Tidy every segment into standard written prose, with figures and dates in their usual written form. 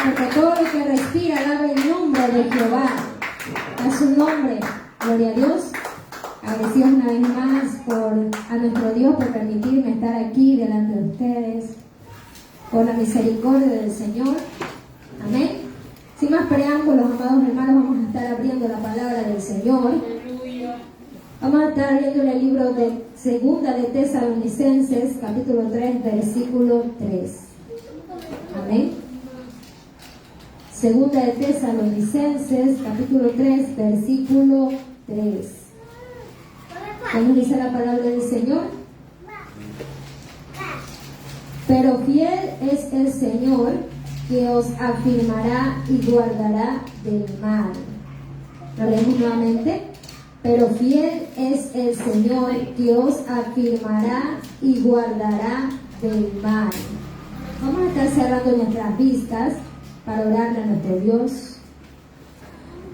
Porque todo lo que respira alabe el nombre de Jehová. A su nombre, gloria a Dios. Agradecidos una vez más a nuestro Dios por permitirme estar aquí delante de ustedes. Por la misericordia del Señor. Amén. Sin más preámbulos, amados hermanos, vamos a estar abriendo la palabra del Señor. Vamos a estar leyendo el libro de Segunda de Tesalonicenses, capítulo 3, versículo 3. Amén. Segunda de Tesalonicenses, capítulo 3, versículo 3. ¿Cómo dice la palabra del Señor? Pero fiel es el Señor que os afirmará y guardará del mal. Lo leemos nuevamente. Pero fiel es el Señor que os afirmará y guardará del mal. Vamos a estar cerrando nuestras vistas para orarle a nuestro Dios.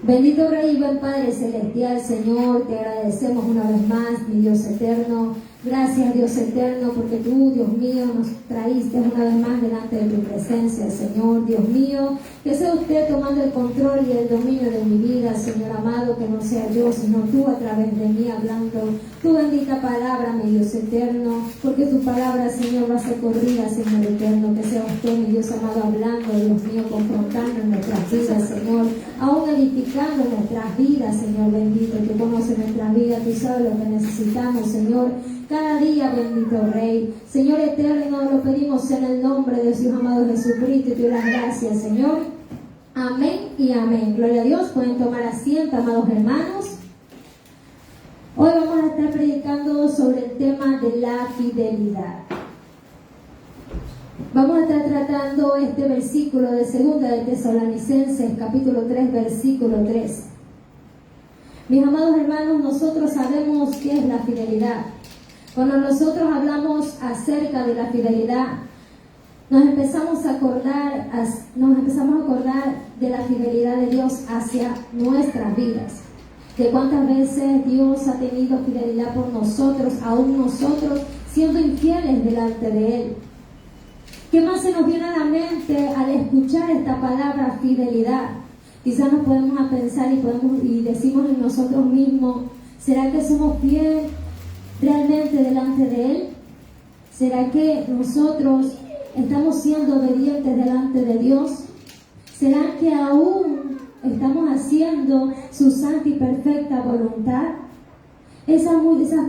Bendito Rey y buen Padre Celestial, Señor, te agradecemos una vez más, mi Dios eterno. Gracias, Dios eterno, porque tú, Dios mío, nos traíste una vez más delante de tu presencia, Señor. Dios mío, que sea usted tomando el control y el dominio de mi vida, Señor amado, que no sea yo, sino tú a través de mí hablando tu bendita palabra, mi Dios eterno, porque tu palabra, Señor, va a ser corrida, Señor eterno. Que sea usted, mi Dios amado, hablando, Dios mío, confrontando en nuestras vidas, Señor, aún edificando nuestras vidas, Señor bendito. Tú conoces nuestras vidas, tú sabes lo que necesitamos, Señor. Cada día, bendito Rey. Señor eterno, lo pedimos en el nombre de Dios amado Jesucristo y te doy las gracias, Señor. Amén y amén. Gloria a Dios. Pueden tomar asiento, amados hermanos. Hoy vamos a estar predicando sobre el tema de la fidelidad. Vamos a estar tratando este versículo de Segunda de Tesalonicenses, capítulo 3, versículo 3. Mis amados hermanos, nosotros sabemos qué es la fidelidad. Cuando nosotros hablamos acerca de la fidelidad, nos empezamos a acordar de la fidelidad de Dios hacia nuestras vidas. De cuántas veces Dios ha tenido fidelidad por nosotros, aún nosotros siendo infieles delante de Él. ¿Qué más se nos viene a la mente al escuchar esta palabra fidelidad? Quizás nos podemos a pensar y decimos en nosotros mismos, ¿será que somos fieles realmente delante de Él? ¿Será que nosotros estamos siendo obedientes delante de Dios? ¿Será que aún estamos haciendo su santa y perfecta voluntad? Esas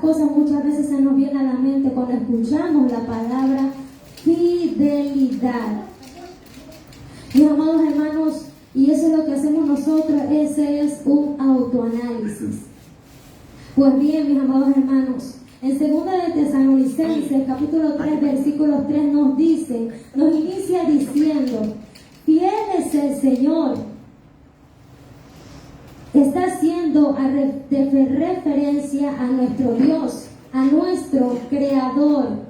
cosas muchas veces se nos vienen a la mente cuando escuchamos la palabra fidelidad. Mis amados hermanos, y eso es lo que hacemos nosotros, ese es un autoanálisis. Pues bien, mis amados hermanos, en Segunda de Tesalonicenses, capítulo 3, versículos 3 nos inicia diciendo, fiel es el Señor. Está haciendo referencia a nuestro Dios, a nuestro Creador.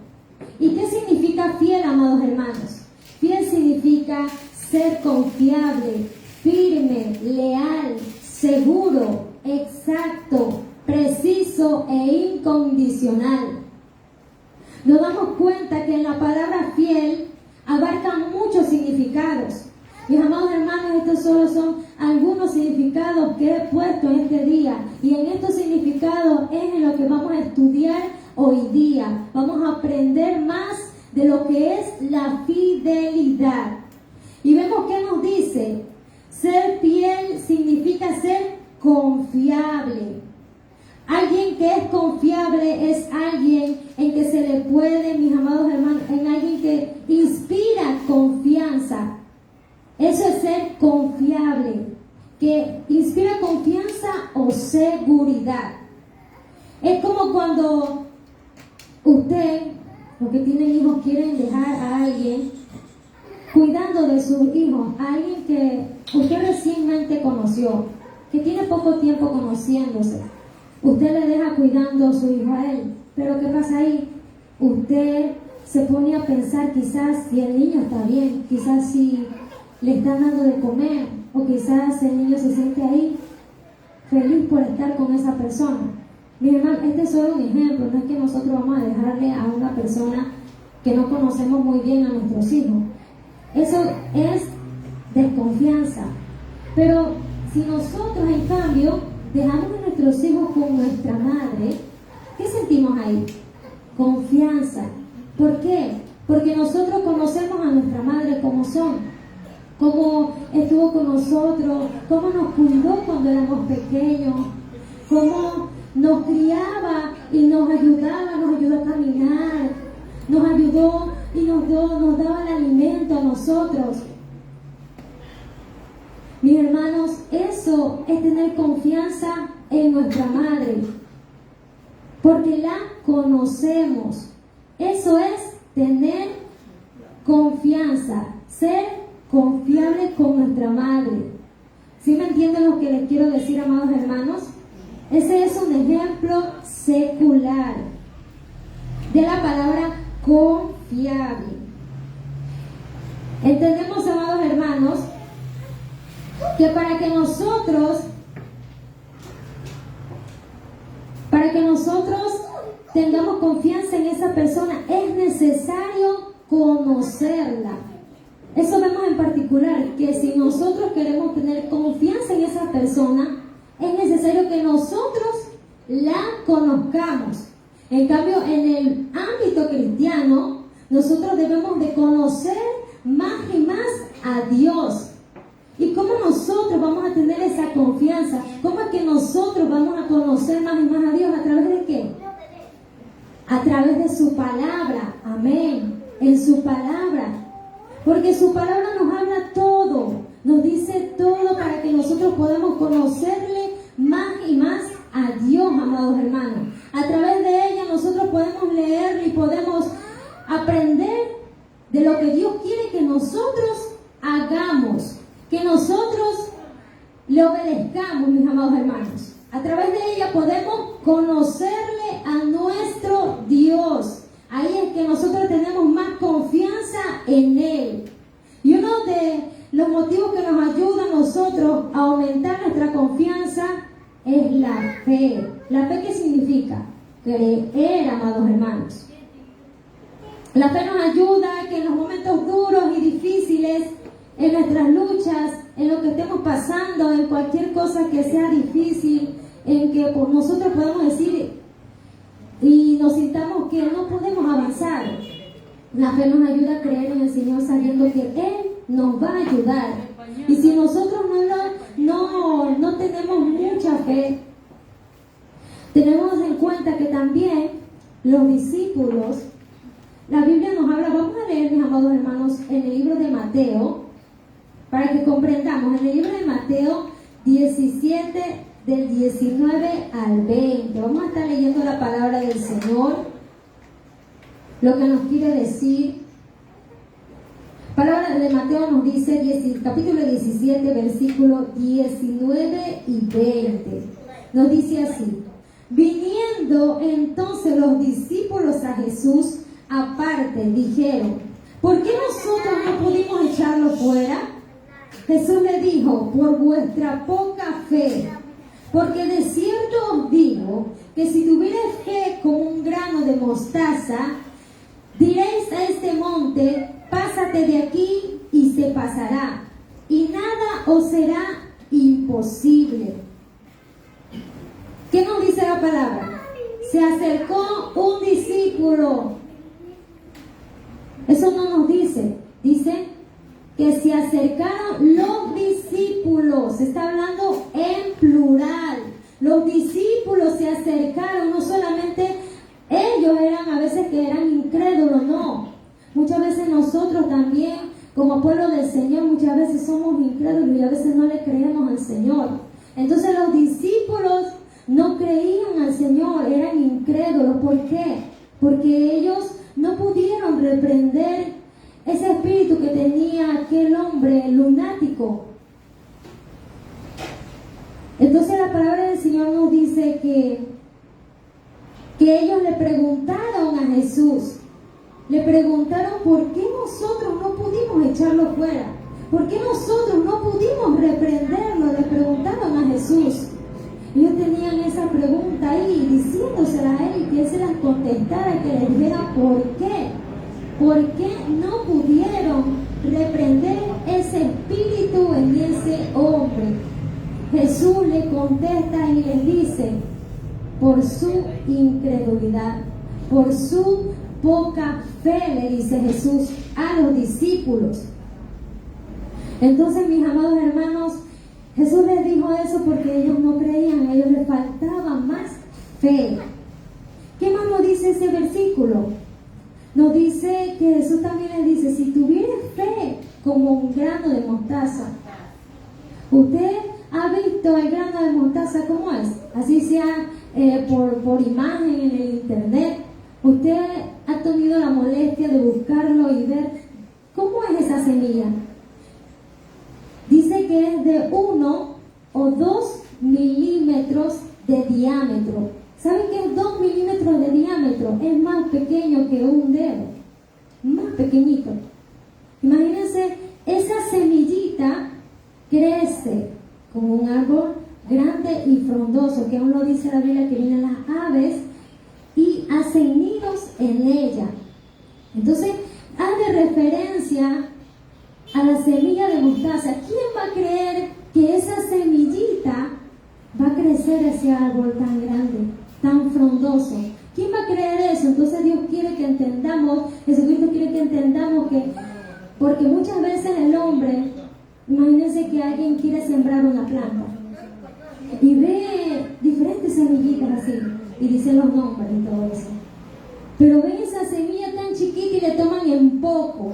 ¿Y qué significa fiel, amados hermanos? Fiel significa ser confiable, firme, leal, seguro, exacto, preciso e incondicional. Nos damos cuenta que en la palabra fiel abarca muchos significados. Mis amados hermanos, estos solo son algunos significados que he puesto en este día. Y en estos significados es en lo que vamos a estudiar hoy día. Vamos a aprender más de lo que es la fidelidad. Y vemos que nos dice, ser fiel significa ser confiable. Alguien que es confiable es alguien en que se le puede, mis amados hermanos, en alguien que inspira confianza. Eso es ser confiable, que inspira confianza o seguridad. Es como cuando usted, los que tienen hijos, quieren dejar a alguien cuidando de sus hijos, a alguien que usted recientemente conoció, que tiene poco tiempo conociéndose. Usted le deja cuidando a su hijo a él, pero ¿qué pasa ahí? Usted se pone a pensar quizás si el niño está bien, quizás si le están dando de comer, o quizás el niño se siente ahí feliz por estar con esa persona. Mi hermano, este es solo un ejemplo, no es que nosotros vamos a dejarle a una persona que no conocemos muy bien a nuestros hijos. Eso es de confianza. Pero si nosotros, en cambio, dejamos a nuestros hijos con nuestra madre, ¿qué sentimos ahí? Confianza. ¿Por qué? Porque nosotros conocemos a nuestra madre como son, cómo estuvo con nosotros, cómo nos cuidó cuando éramos pequeños, cómo nos criaba y nos ayudó a caminar, nos ayudó y nos daba el alimento a nosotros. Mis hermanos, eso es tener confianza en nuestra madre, porque la conocemos. Eso es tener confianza, ser confiable con nuestra madre. ¿Sí me entienden lo que les quiero decir, amados hermanos? Ese es un ejemplo secular de la palabra confiable. Entendemos, amados hermanos, que para que nosotros tengamos confianza en esa persona es necesario conocerla. Eso vemos en particular, que si nosotros queremos tener confianza en esa persona, es necesario que nosotros la conozcamos. En cambio, en el ámbito cristiano, nosotros debemos de conocer más y más a Dios. ¿Y cómo nosotros vamos a tener esa confianza? ¿Cómo es que nosotros vamos a conocer más y más a Dios? ¿A través de qué? A través de su palabra. Amén. En su palabra. Porque su palabra nos habla todo. Nos dice todo para que nosotros podamos conocerle más y más a Dios, amados hermanos. A través de ella nosotros podemos leer y podemos aprender de lo que Dios quiere que nosotros hagamos. Que nosotros le obedezcamos, mis amados hermanos. A través de ella podemos conocerle a nuestro Dios. Ahí es que nosotros tenemos más confianza en Él. Y uno de los motivos que nos ayuda a nosotros a aumentar nuestra confianza es la fe. ¿La fe qué significa? Creer, amados hermanos. La fe nos ayuda a que en los momentos duros y difíciles, en nuestras luchas, en lo que estemos pasando, en cualquier cosa que sea difícil, en que por nosotros podemos decir y nos sintamos que no podemos avanzar. La fe nos ayuda a creer en el Señor sabiendo que Él nos va a ayudar. Y si nosotros no tenemos mucha fe, tenemos en cuenta que también los discípulos, la Biblia nos habla, vamos a leer, mis amados hermanos, en el libro de Mateo, para que comprendamos, en el libro de Mateo 17, del 19 al 20. Vamos a estar leyendo la palabra del Señor, lo que nos quiere decir. Palabra de Mateo nos dice, capítulo 17, versículos 19 y 20. Nos dice así: viniendo entonces los discípulos a Jesús aparte, dijeron: ¿por qué nosotros no pudimos echarlo fuera? Jesús le dijo: por vuestra poca fe. Porque de cierto os digo que si tuvierais fe como un grano de mostaza, diréis a este monte: pásate de aquí, y se pasará, y nada os será imposible. ¿Qué nos dice la palabra? Se acercó un discípulo. Eso no nos dice. Dice que se acercaron los discípulos. Se está hablando en plural. Los discípulos se acercaron. No solamente ellos eran a veces que eran incrédulos, no. Muchas veces nosotros también, como pueblo del Señor, muchas veces somos incrédulos y a veces no le creemos al Señor. Entonces los discípulos no creían al Señor, eran incrédulos. ¿Por qué? Porque ellos no pudieron reprender ese espíritu que tenía aquel hombre lunático. Entonces la palabra del Señor nos dice que ellos le preguntaron a Jesús, le preguntaron por qué nosotros no pudimos echarlo fuera, por qué nosotros no pudimos reprenderlo. Le preguntaron a Jesús. Ellos tenían esa pregunta ahí, diciéndosela a él, y que él se las contestara, que les dijera por qué. ¿Por qué no pudieron reprender ese espíritu en Jesús le contesta y les dice, por su incredulidad, por su poca fe, le dice Jesús a los discípulos. Entonces, mis amados hermanos, Jesús les dijo eso porque ellos no creían, a ellos les faltaba más fe. ¿Qué más nos dice ese versículo? Nos dice que Jesús también les dice, si tuvieras fe como un grano de mostaza. Usted ha visto el grano de mostaza cómo es, así sea por imagen en el internet. Usted ha tenido la molestia de buscarlo y ver cómo es esa semilla. Dice que es de 1 o 2 milímetros de diámetro. ¿Saben qué es 2 milímetros de diámetro? Es más pequeño que un dedo, más pequeñito. Imagínense, esa semillita crece como un árbol grande y frondoso, que aún lo dice la Biblia, que vienen las aves y hacen nidos en ella. Entonces, hace referencia a la semilla de mostaza. ¿Quién va a creer que esa semillita va a crecer ese árbol tan grande, tan frondoso? ¿Quién va a creer eso? Entonces Dios quiere que entendamos, Jesucristo quiere que entendamos que, porque muchas veces el hombre, imagínense que alguien quiere sembrar una planta y ve diferentes semillitas así y dice los nombres y todo eso, pero ven esa semilla tan chiquita y le toman en poco.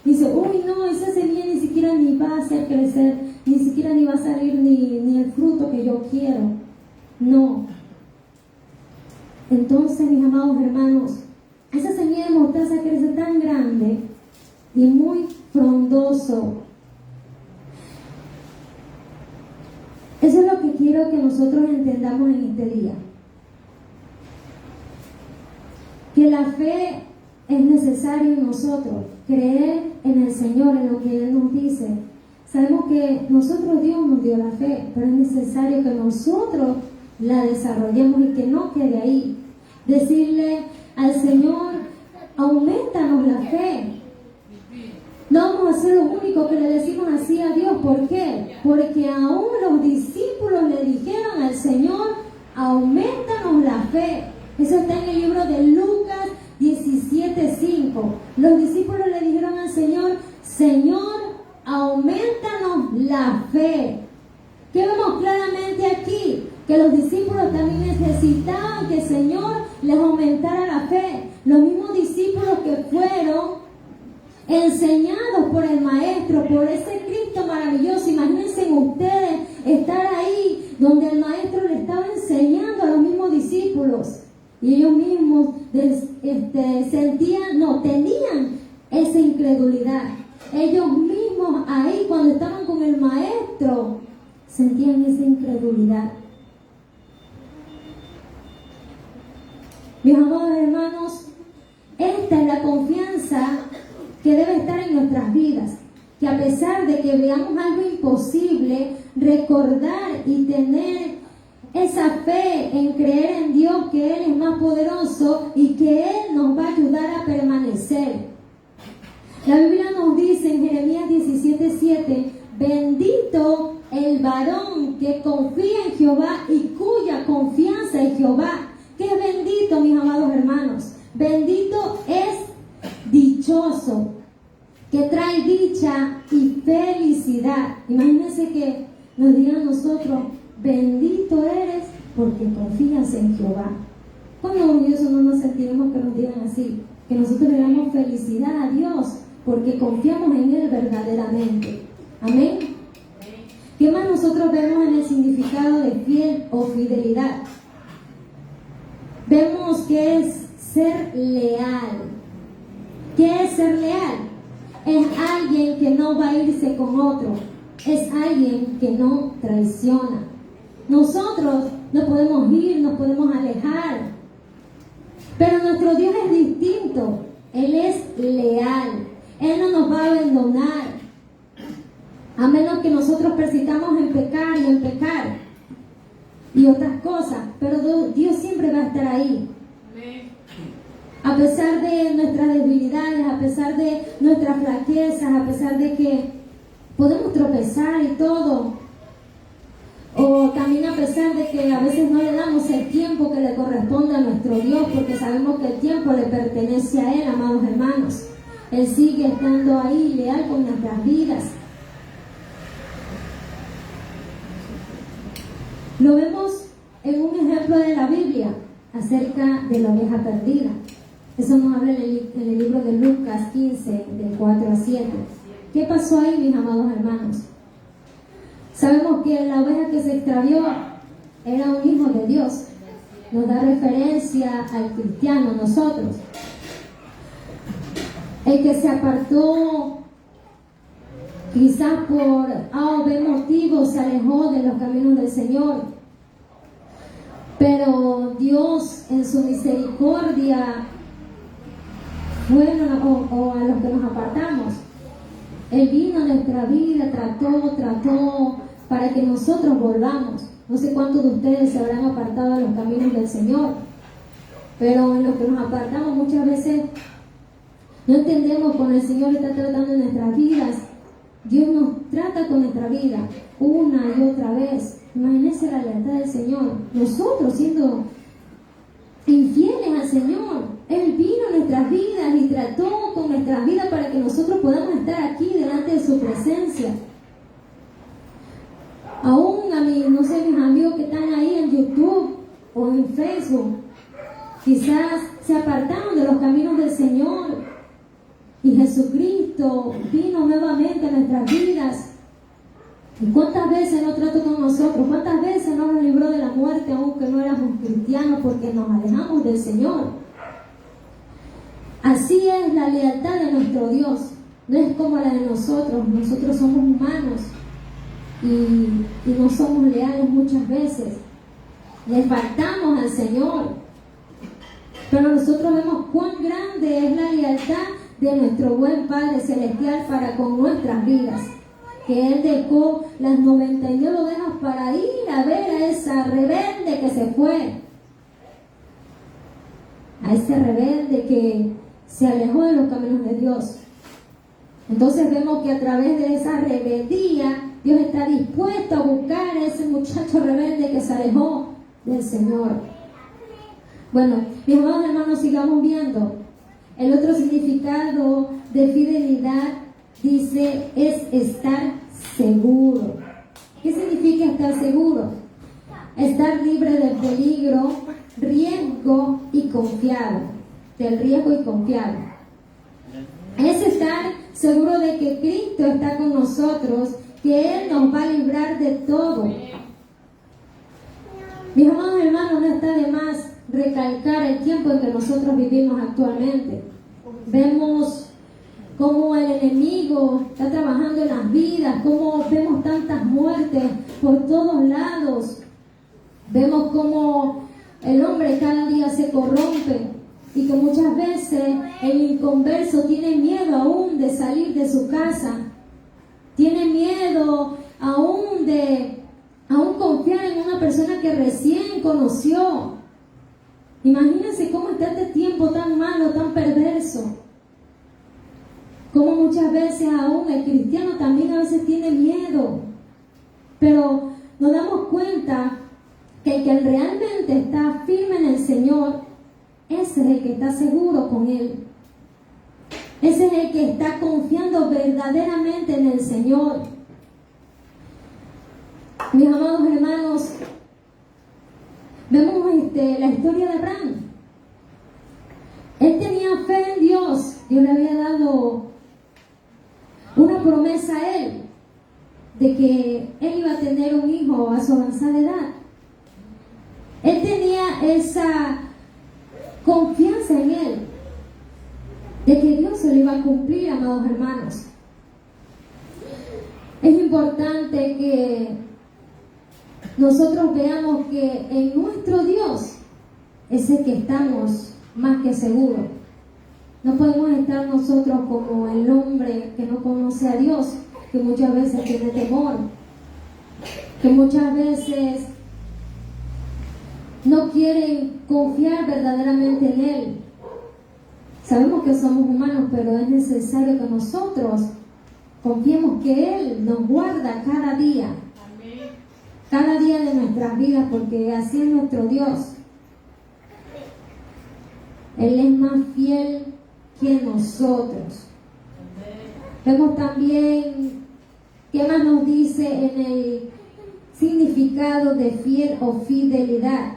Dice, uy, no, esa semilla ni siquiera ni va a hacer crecer, ni siquiera ni va a salir ni el fruto que yo quiero. No. Entonces, mis amados hermanos, esa semilla de mostaza crece tan grande y muy frondoso. Eso es lo que quiero que nosotros entendamos en este día. Que la fe es necesaria en nosotros, creer en el Señor, en lo que Él nos dice. Sabemos que nosotros, Dios nos dio la fe, pero es necesario que nosotros la desarrollemos y que no quede ahí. Decirle al Señor, aumentanos la fe. No vamos a ser los únicos que le decimos así a Dios. ¿Por qué? Porque aún los discípulos le dijeron al Señor, aumentanos la fe. Eso está en el libro de Lucas 17:5. Los discípulos le dijeron al Señor, Señor, aumentanos la fe. ¿Qué vemos claramente aquí? Que los discípulos también necesitaban que el Señor les aumentara la fe. Los mismos discípulos que fueron enseñados por el Maestro, por ese Cristo maravilloso. Imagínense ustedes estar ahí donde el Maestro le estaba enseñando a los mismos discípulos. Y ellos mismos tenían esa incredulidad. Ellos mismos ahí cuando estaban con el Maestro sentían esa incredulidad. Mis amados hermanos, esta es la confianza que debe estar en nuestras vidas. Que a pesar de que veamos algo imposible, recordar y tener esa fe en creer en Dios, que Él es más poderoso y que Él nos va a ayudar a permanecer. La Biblia nos dice en Jeremías 17:7, bendito el varón que confía en Jehová y cuya confianza es Jehová. ¿Qué es bendito, mis amados hermanos? Bendito es dichoso, que trae dicha y felicidad. Imagínense que nos digan nosotros, bendito eres porque confías en Jehová. ¿Cuán orgullosos no nos sentiremos que nos digan así? Que nosotros le damos felicidad a Dios porque confiamos en Él verdaderamente. Amén. ¿Qué más nosotros vemos en el significado de fiel o fidelidad? Vemos que es ser leal. ¿Qué es ser leal? Es alguien que no va a irse con otro. Es alguien que no traiciona. Nosotros nos podemos ir, nos podemos alejar, pero nuestro Dios es distinto. Él es leal. Él no nos va a abandonar, a menos que nosotros persistamos en pecar y otras cosas, pero Dios siempre va a estar ahí. A pesar de nuestras debilidades, a pesar de nuestras flaquezas, a pesar de que podemos tropezar y todo, O también a pesar de que a veces no le damos el tiempo que le corresponde a nuestro Dios, porque sabemos que el tiempo le pertenece a Él, amados hermanos. Él sigue estando ahí, leal con nuestras vidas. Lo vemos en un ejemplo de la Biblia acerca de la oveja perdida. Eso nos habla en el libro de Lucas 15, de 4 a 7. ¿Qué pasó ahí, mis amados hermanos? Sabemos que la oveja que se extravió era un hijo de Dios. Nos da referencia al cristiano, nosotros. El que se apartó, quizás por A o B motivos, se alejó de los caminos del Señor. Pero Dios, en su misericordia, o a los que nos apartamos, Él vino a nuestra vida, trató para que nosotros volvamos. No sé cuántos de ustedes se habrán apartado de los caminos del Señor, pero en lo que nos apartamos muchas veces no entendemos cuando el Señor está tratando en nuestras vidas. Dios nos trata con nuestra vida una y otra vez. Imagínense la lealtad del Señor. Nosotros siendo infieles al Señor, Él vino a nuestras vidas y trató con nuestras vidas para que nosotros podamos estar aquí delante de su presencia. Aún a mí, no sé, mis amigos que están ahí en YouTube o en Facebook, quizás se apartaron de los caminos del Señor y Jesucristo vino nuevamente a nuestras vidas. ¿Y cuántas veces no trató con nosotros? ¿Cuántas veces no nos libró de la muerte aunque no éramos cristianos porque nos alejamos del Señor? Así es la lealtad de nuestro Dios. No es como la de nosotros. Nosotros somos humanos y no somos leales muchas veces. Le faltamos al Señor. Pero nosotros vemos cuán grande es la lealtad de nuestro buen Padre Celestial para con nuestras vidas. Que Él dejó las 99 ovejas para ir a ver a esa rebelde que se fue. A ese rebelde que se alejó de los caminos de Dios. Entonces vemos que a través de esa rebeldía, Dios está dispuesto a buscar a ese muchacho rebelde que se alejó del Señor. Bueno, mis amados hermanos, sigamos viendo. El otro significado de fidelidad dice es estar seguro. ¿Qué significa estar seguro? Estar libre del peligro, riesgo y confiado. Del riesgo y confiado. Es estar seguro de que Cristo está con nosotros, que Él nos va a librar de todo. Mis amados hermanos, no está de más recalcar el tiempo en que nosotros vivimos actualmente. Vemos cómo el enemigo está trabajando en las vidas, cómo vemos tantas muertes por todos lados. Vemos cómo el hombre cada día se corrompe y que muchas veces el inconverso tiene miedo aún de salir de su casa. Tiene miedo aún de confiar en una persona que recién conoció. Imagínense cómo está este tiempo tan malo, tan perverso. Como muchas veces aún el cristiano también a veces tiene miedo. Pero nos damos cuenta que el que realmente está firme en el Señor, ese es el que está seguro con Él. Ese es el que está confiando verdaderamente en el Señor. Mis amados hermanos, vemos la historia de Abraham. Él tenía fe en Dios. Dios le había dado una promesa a él de que él iba a tener un hijo a su avanzada edad. Él tenía esa confianza en él, de que Dios se lo iba a cumplir, amados hermanos. Es importante que nosotros veamos que en nuestro Dios es el que estamos más que seguros. No podemos estar nosotros como el hombre que no conoce a Dios, que muchas veces tiene temor, que muchas veces no quieren confiar verdaderamente en Él. Sabemos que somos humanos, pero es necesario que nosotros confiemos que Él nos guarda cada día. cada día de nuestras vidas, porque así es nuestro Dios. Él es más fiel que nosotros. Vemos también qué más nos dice en el significado de fiel o fidelidad.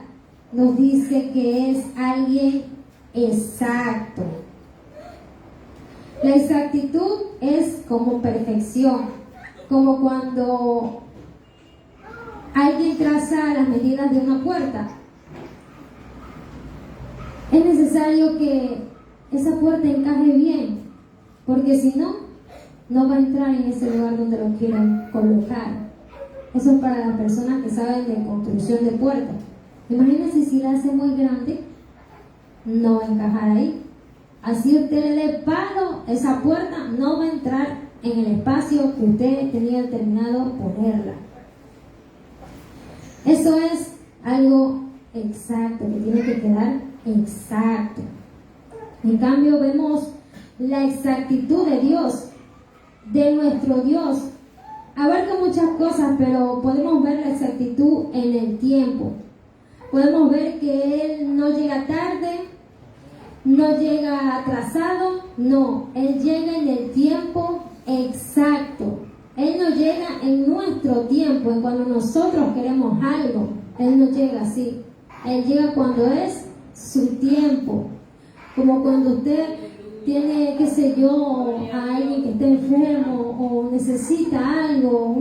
Nos dice que es alguien exacto. La exactitud es como perfección, como cuando alguien traza las medidas de una puerta. Es necesario que esa puerta encaje bien, porque si no, no va a entrar en ese lugar donde lo quieren colocar. Eso es para las personas que saben de construcción de puertas. Imagínense si la hace muy grande, no va a encajar ahí. Así usted le dé palo, esa puerta no va a entrar en el espacio que usted tenía determinado ponerla. Eso es algo exacto, que tiene que quedar exacto. En cambio vemos la exactitud de Dios, de nuestro Dios. Abarca muchas cosas, pero podemos ver la exactitud en el tiempo. Podemos ver que Él no llega tarde, no llega atrasado, no, Él llega en el tiempo exacto. Él no llega en nuestro tiempo, en cuando nosotros queremos algo. Él no llega así. Él llega cuando es su tiempo. Como cuando usted tiene, qué sé yo, a alguien que está enfermo o necesita algo,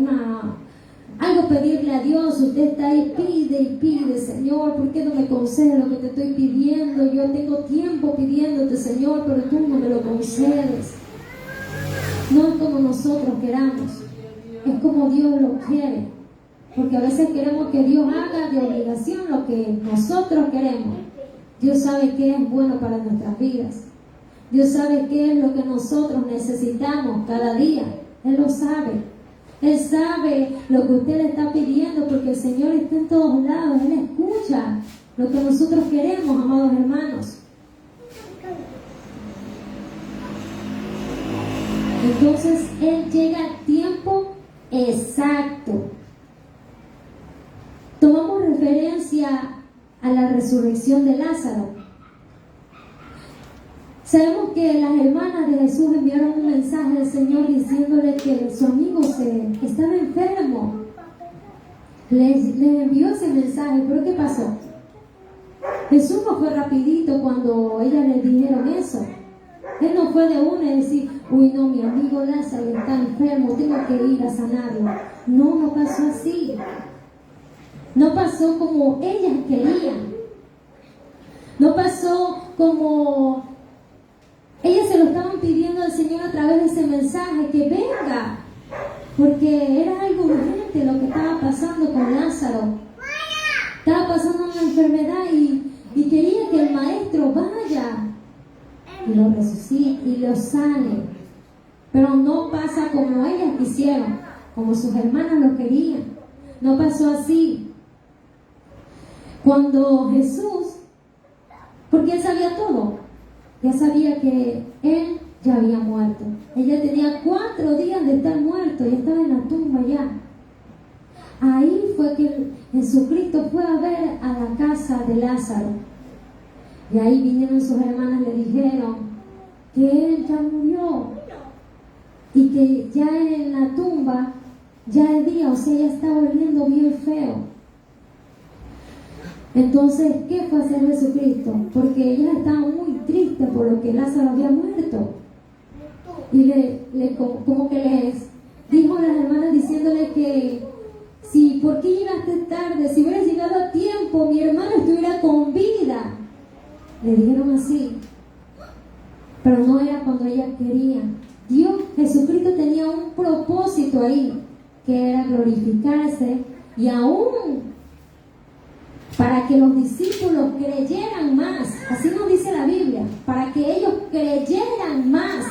algo pedirle a Dios. Usted está ahí, pide y pide: Señor, ¿por qué no me concedes lo que te estoy pidiendo? Yo tengo tiempo pidiéndote, Señor, pero tú no me lo concedes. No es como nosotros queramos, es como Dios lo quiere. Porque a veces queremos que Dios haga de obligación lo que nosotros queremos. Dios sabe qué es bueno para nuestras vidas. Dios sabe qué es lo que nosotros necesitamos cada día. Él lo sabe. Él sabe lo que usted le está pidiendo, porque el Señor está en todos lados. Él escucha lo que nosotros queremos, amados hermanos. Entonces Él llega al tiempo exacto. Tomamos referencia a la resurrección de Lázaro. Sabemos que las hermanas de Jesús enviaron un mensaje al Señor diciéndole que su amigo estaba enfermo. Les envió ese mensaje, pero ¿qué pasó? Jesús no fue rapidito cuando ellas le dijeron eso. Él no fue de una y decir: uy, no, mi amigo Lázaro está enfermo, tengo que ir a sanarlo. No, no pasó así. No pasó como ellas querían. No pasó como ellas se lo estaban pidiendo al Señor a través de ese mensaje, que venga, porque era algo urgente lo que estaba pasando con Lázaro. Estaba pasando una enfermedad y quería que el maestro vaya y lo resucite y lo sane. Pero no pasa como ellas quisieron, como sus hermanas lo querían. No pasó así. Cuando Jesús, porque Él sabía todo, ya sabía que Él ya había muerto. Ella tenía 4 días de estar muerto, ya estaba en la tumba ya. Ahí fue que Jesucristo fue a ver a la casa de Lázaro. Y ahí vinieron sus hermanas, le dijeron que Él ya murió y que ya en la tumba ya el día, o sea, ya está volviendo bien feo. Entonces, ¿qué fue hacer Jesucristo? Porque ellas estaban muy tristes por lo que Lázaro había muerto. Y como que les dijo a las hermanas diciéndole que ¿por qué llegaste tarde? Si hubieras llegado a tiempo, mi hermano estuviera con vida. Le dijeron así. Pero no era cuando ellas querían. Jesucristo tenía un propósito ahí, que era glorificarse, y aún para que los discípulos creyeran más. Así nos dice la Biblia, para que ellos creyeran más.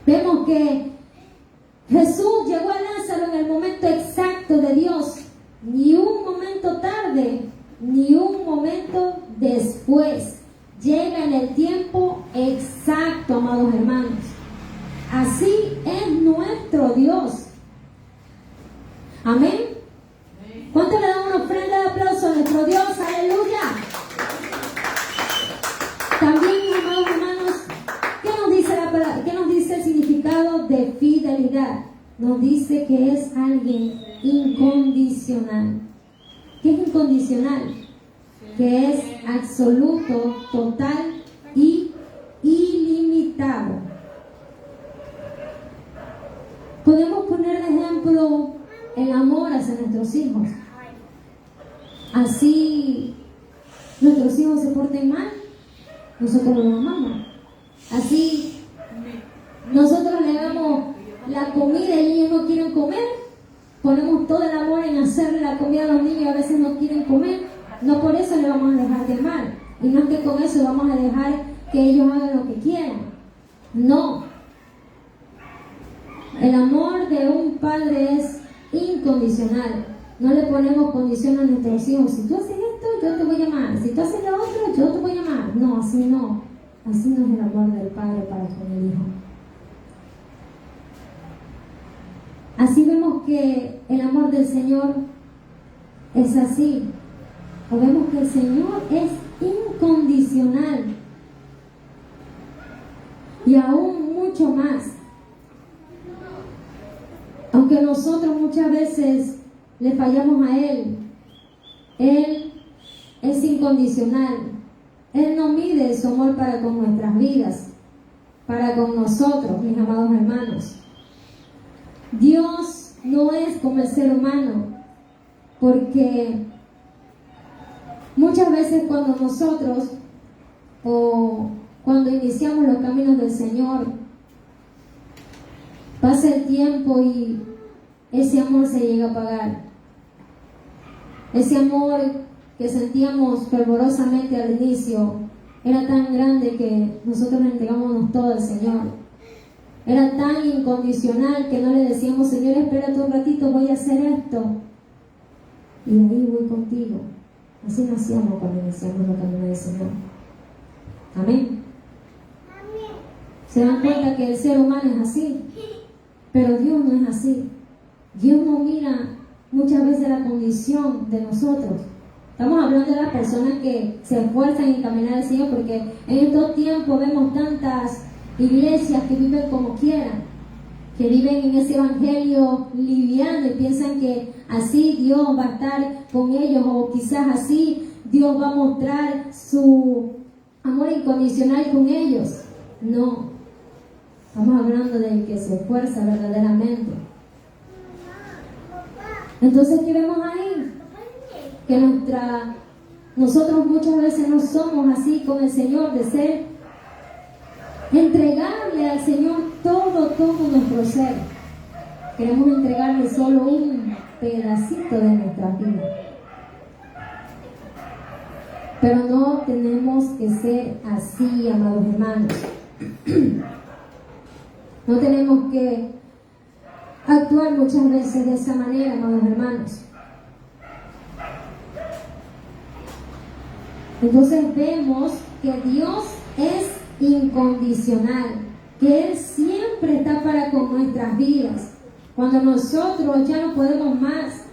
Vemos que Jesús llegó a Lázaro en el momento exacto de Dios, ni un momento tarde, ni un momento después. Llega en el tiempo exacto, amados hermanos. Así es nuestro Dios. Amén. ¿Cuánto le dan una ofrenda de aplauso a nuestro Dios? Aleluya. También, amados hermanos, ¿qué nos dice el significado de fidelidad? Nos dice que es alguien incondicional. ¿Qué es incondicional? Que es absoluto, total y ilimitado. Podemos poner de ejemplo el amor hacia nuestros hijos. Así nuestros hijos se porten mal, nosotros los amamos. Así nosotros le damos la comida y ellos no quieren comer, ponemos todo el amor en hacerle la comida a los niños y a veces no quieren comer. No por eso le vamos a dejar de amar, y no es que con eso vamos a dejar que ellos hagan lo que quieran. No, el amor de un padre es incondicional. No le ponemos condición a nuestros hijos. Si tú haces esto, yo te voy a amar. Si tú haces lo otro, yo te voy a amar. No, así no. Así no es el amor del padre para con el hijo. Así vemos que el amor del Señor es así. O vemos que el Señor es incondicional. Y aún mucho más. Aunque nosotros muchas veces le fallamos a Él es incondicional. Él no mide su amor para con nuestras vidas, para con nosotros, mis amados hermanos. Dios no es como el ser humano, porque muchas veces cuando nosotros o cuando iniciamos los caminos del Señor, pasa el tiempo y ese amor se llega a apagar. Ese amor que sentíamos fervorosamente al inicio era tan grande que nosotros le entregamos todo al Señor. Era tan incondicional que no le decíamos: Señor, espérate un ratito, voy a hacer esto. Y de ahí voy contigo. Así nacíamos cuando iniciamos los caminos del Señor. Amén. ¿Se dan cuenta que el ser humano es así? Pero Dios no es así. Dios no mira muchas veces la condición de nosotros. Estamos hablando de las personas que se esfuerzan en caminar al Señor, porque en estos tiempos vemos tantas iglesias que viven como quieran, que viven en ese evangelio liviano y piensan que así Dios va a estar con ellos, o quizás así Dios va a mostrar su amor incondicional con ellos. No, estamos hablando del que se esfuerza verdaderamente. Entonces, ¿qué vemos ahí? Que nosotros muchas veces no somos así con el Señor, de entregarle al Señor todo nuestro ser. Queremos entregarle solo un pedacito de nuestra vida. Pero no tenemos que ser así, amados hermanos. No tenemos que actuar muchas veces de esa manera, amados hermanos. Entonces vemos que Dios es incondicional, que Él siempre está para con nuestras vidas. Cuando nosotros ya no podemos más,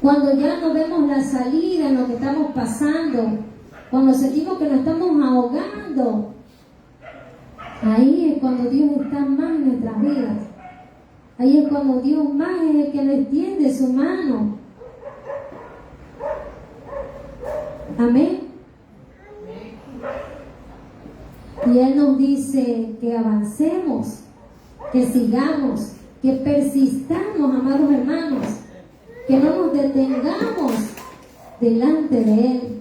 cuando ya no vemos la salida en lo que estamos pasando, cuando sentimos que nos estamos ahogando, ahí es cuando Dios está más en nuestras vidas. Ahí es cuando Dios más es el que nos extiende su mano. Amén. Y Él nos dice que avancemos, que sigamos, que persistamos, amados hermanos, que no nos detengamos delante de Él.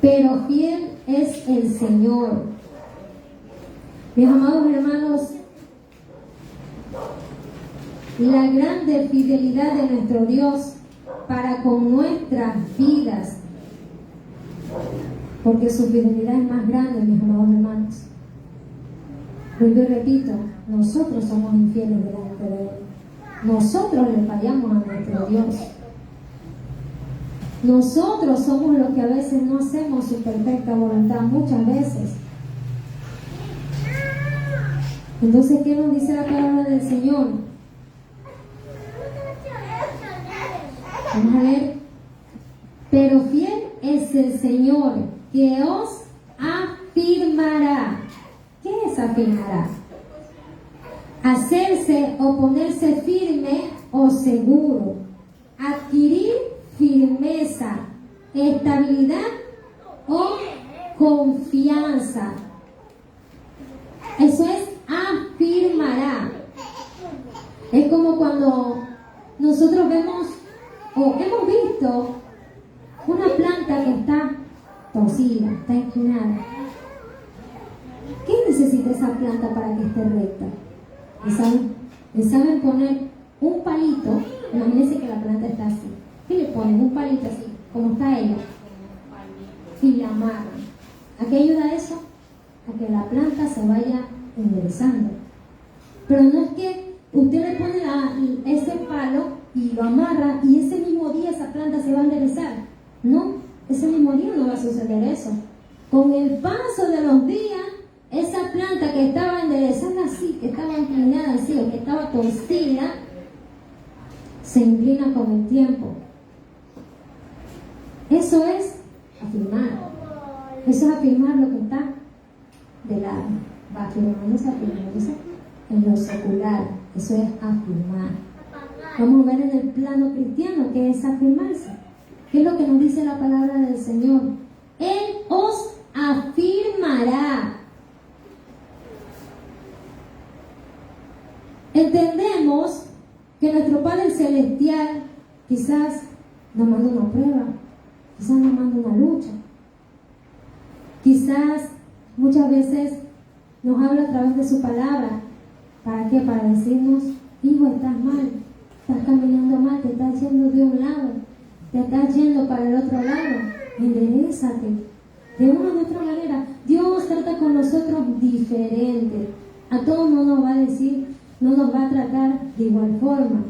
Pero fiel es el Señor. Mis amados hermanos, la grande fidelidad de nuestro Dios para con nuestras vidas, porque su fidelidad es más grande, mis amados hermanos. Vuelvo y repito, nosotros somos infieles delante de Él. Nosotros le fallamos a nuestro Dios. Nosotros somos los que a veces no hacemos su perfecta voluntad, muchas veces. Entonces, ¿qué nos dice la palabra del Señor? Vamos a ver. Pero fiel es el Señor, que os afirmará. ¿Qué es afirmará? Hacerse o ponerse firme o seguro. Adquirir firmeza, estabilidad o confianza. Eso es afirmará. Es como cuando nosotros vemos o hemos visto una planta que está torcida, está inclinada. ¿Qué necesita esa planta para que esté recta? ¿Le saben poner un palito? Imagínense que la planta está así. ¿Qué le ponen? Un palito así, como está ella. Y la amarran. ¿A qué ayuda eso? A que la planta se vaya enderezando. Pero no es que usted le pone ese palo y lo amarra y ese mismo día esa planta se va a enderezar. No, ese mismo día no va a suceder eso. Con el paso de los días, esa planta que estaba enderezada así, que estaba inclinada así, o que estaba torcida, se inclina con el tiempo. Eso es afirmar. Eso es afirmar lo que está de lado. Va afirmándose en lo secular. Eso es afirmar. Vamos a ver en el plano cristiano qué es afirmarse. ¿Qué es lo que nos dice la palabra del Señor? Él os afirmará. Entendemos que nuestro Padre Celestial quizás nos manda una prueba, quizás nos manda una lucha, quizás muchas veces nos habla a través de su palabra. ¿Para qué? Para decirnos: hijo, estás mal, estás caminando mal, te estás yendo de un lado, te estás yendo para el otro lado, enderézate. De una u otra manera, Dios trata con nosotros diferente. A todos no nos va a decir, no nos va a tratar de igual forma.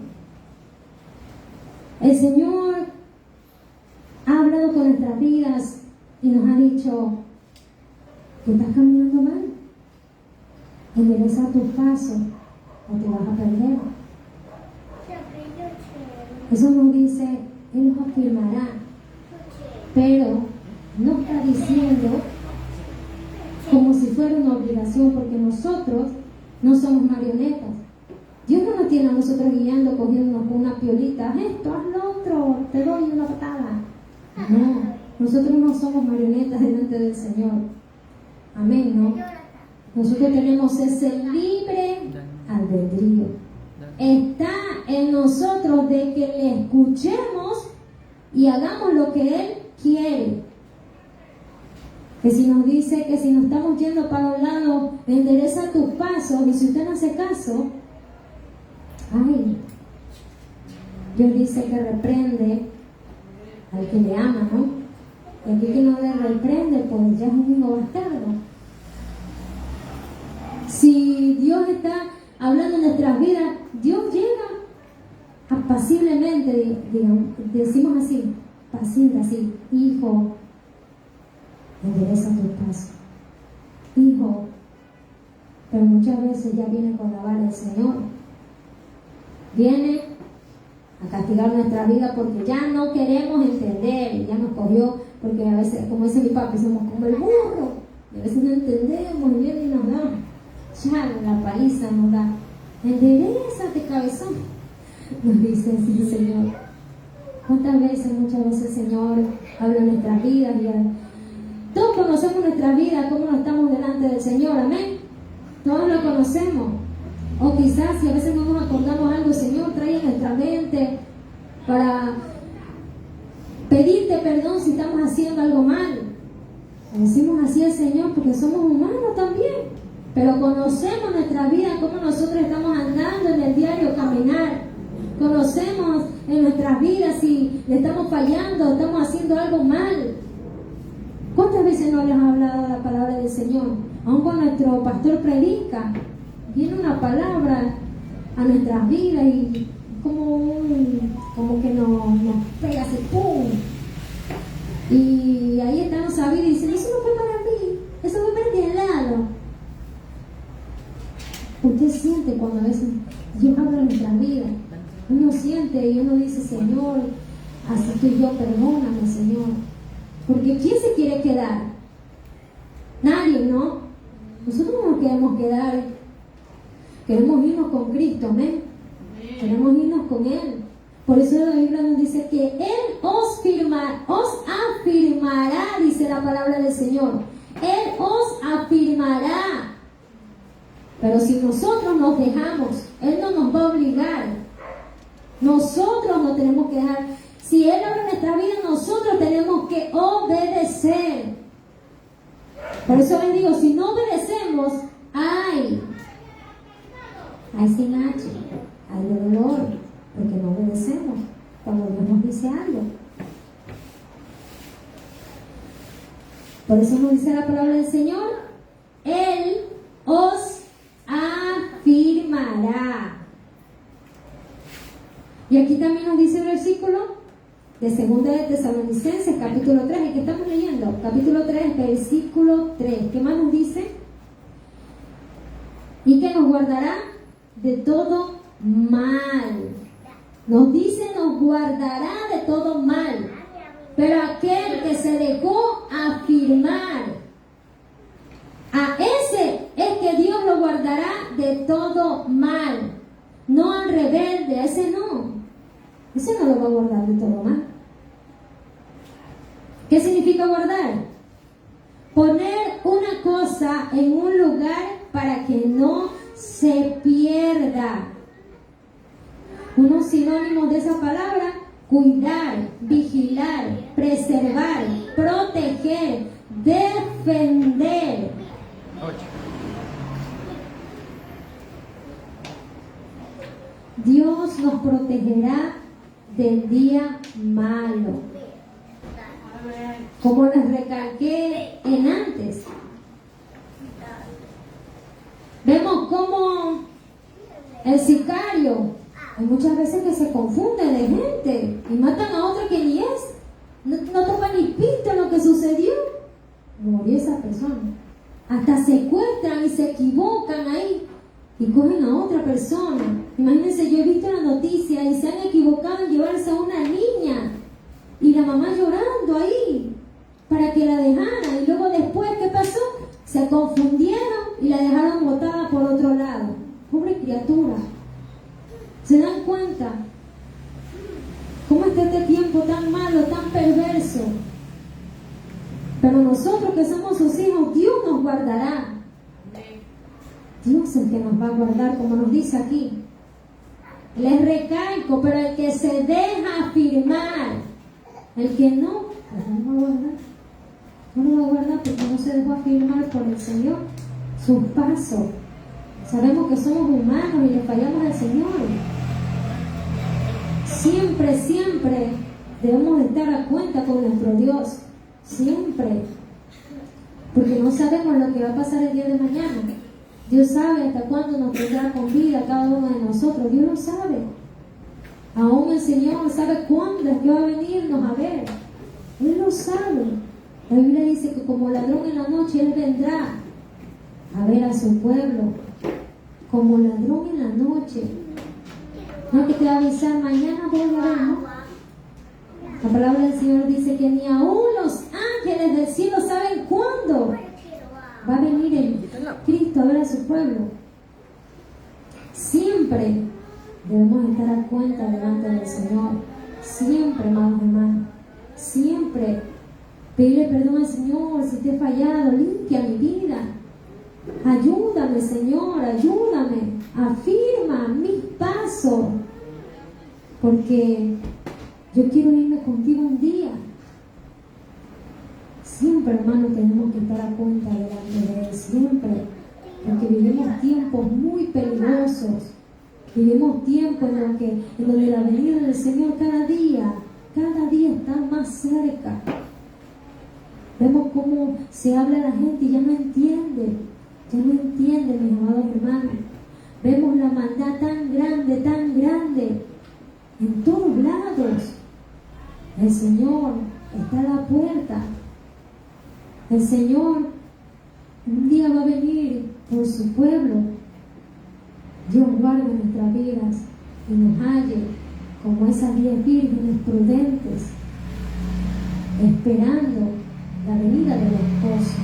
El Señor ha hablado con nuestras vidas y nos ha dicho: ¿te estás caminando mal? Endereza tus pasos o te vas a perder. Eso nos dice, Él nos afirmará, pero no está diciendo como si fuera una obligación, porque nosotros no somos marionetas. Dios no nos tiene a nosotros guiando, cogiéndonos con una piolita: esto, haz lo otro, te doy una patada. No, nosotros no somos marionetas delante del Señor. Amén, ¿no? Nosotros tenemos ese libre albedrío. Está en nosotros de que le escuchemos y hagamos lo que Él quiere. Que si nos dice que si nos estamos yendo para un lado, endereza tus pasos, y si usted no hace caso, ay, Dios dice que reprende al que le ama, ¿no? Y aquel que no le reprende, pues ya es un hijo bastardo. Si Dios está hablando en nuestras vidas, Dios llega apaciblemente, digamos, decimos así, paciente, así: hijo, endereza tus pasos. Hijo, pero muchas veces ya viene con la vara del Señor. Viene a castigar nuestra vida porque ya no queremos entender, ya nos cogió, porque a veces, como dice mi papá, somos como el burro, y a veces no entendemos y viene y nos da, ya la paliza nos da. Enderézate, cabezón, nos dice así el Señor. ¿Cuántas veces, muchas veces el Señor habla en nuestras vidas? Y todos conocemos nuestra vida, cómo nos estamos delante del Señor, amén. Todos lo conocemos. O quizás si a veces no nos acordamos algo, el Señor trae en nuestra mente para pedirte perdón si estamos haciendo algo mal. Le decimos así al Señor porque somos humanos también, pero conocemos nuestra vida, cómo nosotros estamos andando en el diario caminar. Conocemos en nuestras vidas si le estamos fallando, estamos haciendo algo mal. ¿Cuántas veces no les ha hablado la palabra del Señor? Aún cuando nuestro pastor predica, viene una palabra a nuestras vidas y como que nos pega así, ¡pum! Y ahí estamos sabidos y dicen: eso no fue para mí, eso fue para aquel lado. Usted siente cuando a veces Dios habla en nuestras vidas. Uno siente y uno dice, Señor, así estoy yo, perdóname, Señor. Porque ¿quién se quiere quedar? Nadie, ¿no? Nosotros no nos queremos quedar. Queremos irnos con Cristo, amén. Queremos irnos con Él. Por eso la Biblia nos dice que Él os afirmará, dice la palabra del Señor. Él os afirmará. Pero si nosotros nos dejamos, Él no nos va a obligar. Nosotros no tenemos que dejar. Si Él habla en nuestra vida, nosotros tenemos que obedecer. Por eso les digo, si no obedecemos, hay sin H, hay de dolor, porque no obedecemos cuando Dios nos dice algo. Por eso nos dice la palabra del Señor, Él os afirmará. Y aquí también nos dice el versículo de 2 de Tesalonicenses, capítulo 3, el que estamos leyendo, capítulo 3, versículo 3. ¿Qué más nos dice? Y que nos guardará de todo mal. Nos dice, nos guardará de todo mal. Pero aquel que se dejó afirmar, a ese es que Dios lo guardará de todo mal. No al rebelde, a ese no. Ese no lo va a guardar de todo mal. ¿Qué significa guardar? Poner una cosa en un lugar para que no se pierda. Unos sinónimos de esa palabra: cuidar, vigilar, preservar, proteger, defender. Dios nos protegerá del día malo. Como les recalqué en antes, vemos cómo el sicario, hay muchas veces que se confunde de gente y matan a otra que ni es. No toman ni pista en lo que sucedió. Murió esa persona. Hasta secuestran y se equivocan ahí y cogen a otra persona. Imagínense, yo he visto la noticia y se han equivocado en llevarse a una niña y la mamá llorando ahí para que la dejaran, y luego después, ¿qué pasó? Se confundieron y la dejaron botada por otro lado. Pobre criatura. ¿Se dan cuenta cómo está este tiempo tan malo, tan perverso? Pero nosotros que somos sus hijos, Dios nos guardará. Dios es el que nos va a guardar, como nos dice aquí. Les recalco, pero el que se deja afirmar, el que no, pues no lo va a guardar. No lo va a guardar porque no se dejó afirmar por el Señor sus pasos. Sabemos que somos humanos y le fallamos al Señor. Siempre, siempre debemos de estar a cuenta con nuestro Dios. Siempre. Porque no sabemos lo que va a pasar el día de mañana. Dios sabe hasta cuándo nos tendrá con vida cada uno de nosotros. Dios lo sabe. Aún el Señor sabe cuándo es que va a venirnos a ver. Él lo sabe. La Biblia dice que como ladrón en la noche Él vendrá a ver a su pueblo. Como ladrón en la noche. No que te va a avisar, mañana voy a ver, ¿no? La palabra del Señor dice que ni aún los ángeles del cielo saben cuándo va a venir el Cristo a ver a su pueblo. Siempre debemos estar a cuenta delante del Señor. Siempre, amados hermanos. Siempre pedirle perdón al Señor si te he fallado. Limpia mi vida. Ayúdame, Señor, ayúdame. Afirma mis pasos. Porque yo quiero irme contigo un día. Siempre, hermano, tenemos que estar a cuenta delante de Él. Siempre. Porque vivimos tiempos muy peligrosos. Vivimos tiempos en donde la venida del Señor cada día está más cerca. Vemos cómo se habla a la gente y ya no entiende, mis amados hermanos. Vemos la maldad tan grande, en todos lados. El Señor está a la puerta. El Señor un día va a venir por su pueblo. Dios guarde nuestras vidas y nos halle como esas 10 vírgenes prudentes, esperando la venida del esposo,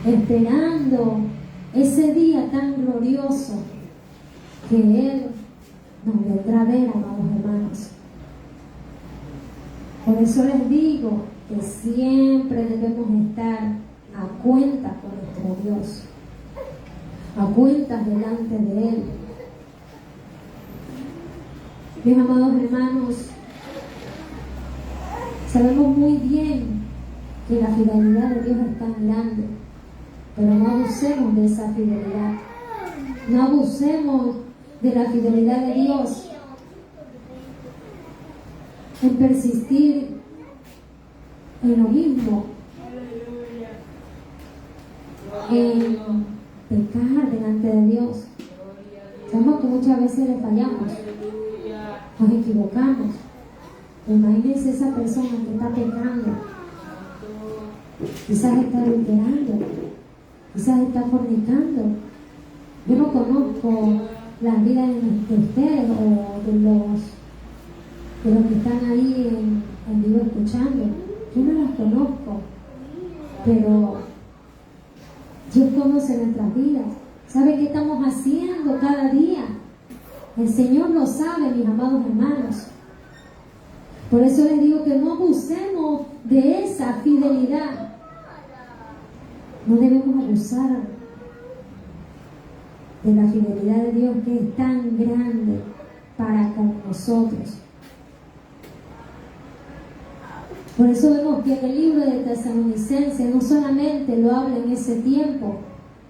esperando ese día tan glorioso que Él nos vendrá a ver, amados hermanos. Por eso les digo que siempre debemos estar a cuenta con nuestro Dios, a cuentas delante de Él. Mis amados hermanos, sabemos muy bien que la fidelidad de Dios es tan grande, pero no abusemos de esa fidelidad. No abusemos de la fidelidad de Dios en persistir en lo mismo, en pecar delante de Dios. Sabemos que muchas veces le fallamos, nos equivocamos. Imagínense esa persona que está pecando, quizás está adulterando, quizás está fornicando. Yo no conozco las vidas de ustedes o de los que están ahí en vivo escuchando. Yo no las conozco, pero Dios conoce nuestras vidas, sabe qué estamos haciendo cada día. El Señor lo sabe, mis amados hermanos. Por eso les digo que no abusemos de esa fidelidad. No debemos abusar de la fidelidad de Dios, que es tan grande para con nosotros. Por eso vemos que en el libro de Tesalonicenses no solamente lo habla en ese tiempo,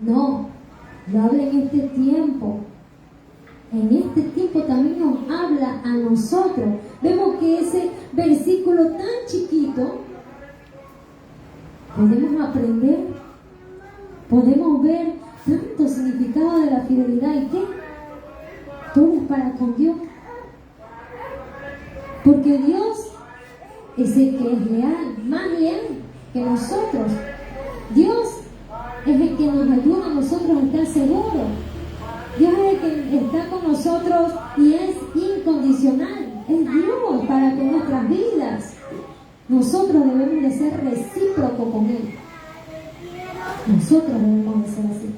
no, lo habla en este tiempo. En este tiempo también nos habla a nosotros. Vemos que ese versículo tan chiquito, podemos aprender, podemos ver tanto significado de la fidelidad. ¿Y qué? Todo es para con Dios. Porque Dios es el que es leal, más leal que nosotros. Dios es el que nos ayuda a nosotros a estar seguros. Dios es el que está con nosotros y es incondicional. Es Dios para con nuestras vidas. Nosotros debemos de ser recíprocos con Él. Nosotros debemos de ser así.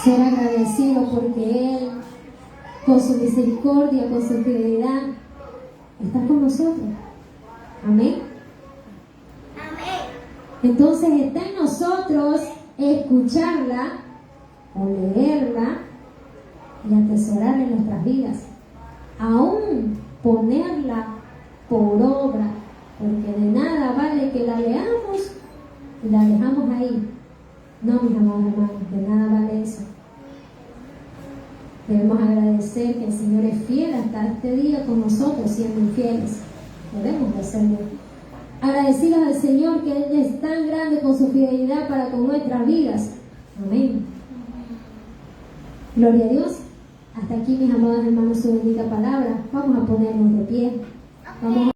Ser agradecidos porque Él, con su misericordia, con su fidelidad, está con nosotros. Amén. Amén. Entonces está en nosotros escucharla o leerla y atesorarla en nuestras vidas. Aún ponerla por obra, porque de nada vale que la leamos y la dejamos ahí. No, mis amados hermanos, de nada vale eso. Debemos agradecer que el Señor es fiel hasta este día con nosotros, siendo infieles. Debemos de hacerlo. Agradecidos al Señor que Él es tan grande con su fidelidad para con nuestras vidas. Amén. Gloria a Dios. Hasta aquí, mis amados hermanos, su bendita palabra. Vamos a ponernos de pie. Vamos a